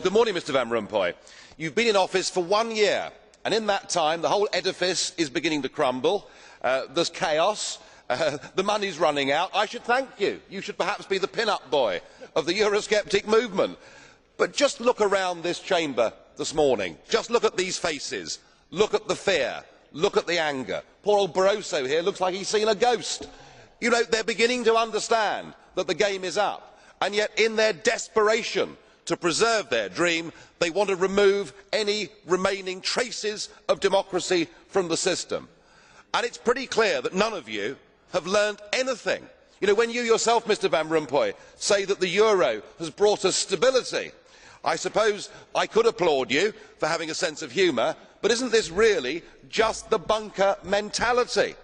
Good morning, Mr Van Rompuy. You have been in office for 1 year, and in that time the whole edifice is beginning to crumble. There is chaos. The money is running out. I should thank you. You should perhaps be the pin-up boy of the Eurosceptic movement. But just look around this chamber this morning. Just look at these faces. Look at the fear. Look at the anger. Poor old Barroso here looks like he has seen a ghost. You know, they are beginning to understand that the game is up, and yet in their desperation to preserve their dream, they want to remove any remaining traces of democracy from the system. And it is pretty clear that none of you have learned anything. You know, when you yourself, Mr Van Rompuy, say that the euro has brought us stability, I suppose I could applaud you for having a sense of humour, but isn't this really just the bunker mentality?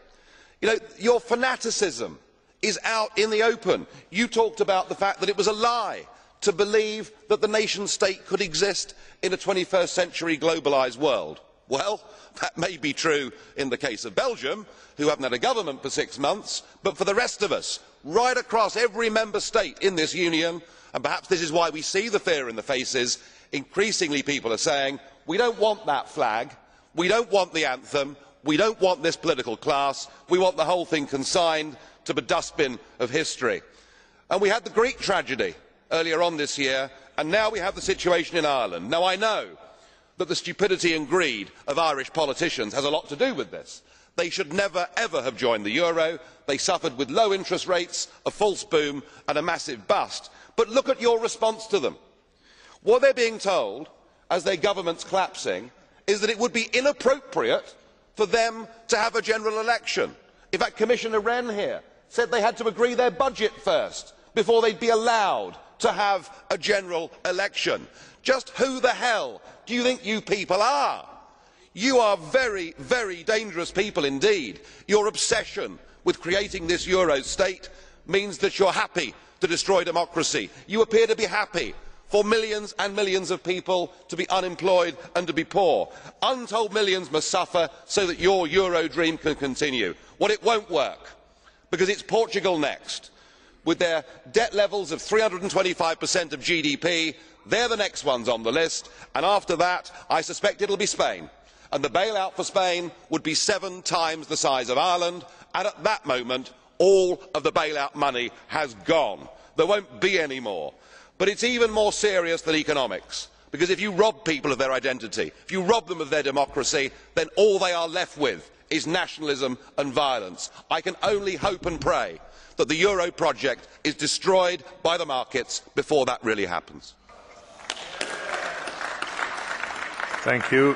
You know, your fanaticism is out in the open. You talked about the fact that it was a lie to believe that the nation state could exist in a 21st century globalised world. Well, that may be true in the case of Belgium, who haven't had a government for 6 months, but for the rest of us, right across every member state in this union, and perhaps this is why we see the fear in the faces, increasingly people are saying, we don't want that flag, we don't want the anthem, we don't want this political class, we want the whole thing consigned to the dustbin of history. And we had the Greek tragedy earlier on this year, and now we have the situation in Ireland. Now, I know that the stupidity and greed of Irish politicians has a lot to do with this. They should never ever have joined the euro. They suffered with low interest rates, a false boom and a massive bust. But look at your response to them. What they are being told, as their government is collapsing, is that it would be inappropriate for them to have a general election. In fact, Commissioner Rehn here said they had to agree their budget first before they would be allowed to have a general election. Just who the hell do you think you people are? You are very, very dangerous people indeed. Your obsession with creating this euro state means that you are happy to destroy democracy. You appear to be happy for millions and millions of people to be unemployed and to be poor. Untold millions must suffer so that your euro dream can continue. Well, it won't work, because it is Portugal next. With their debt levels of 325% of GDP, they are the next ones on the list, and after that I suspect it will be Spain. And the bailout for Spain would be 7 times the size of Ireland, and at that moment all of the bailout money has gone. There won't be any more. But it is even more serious than economics, because if you rob people of their identity, if you rob them of their democracy, then all they are left with is nationalism and violence. I can only hope and pray that the euro project is destroyed by the markets before that really happens. Thank you.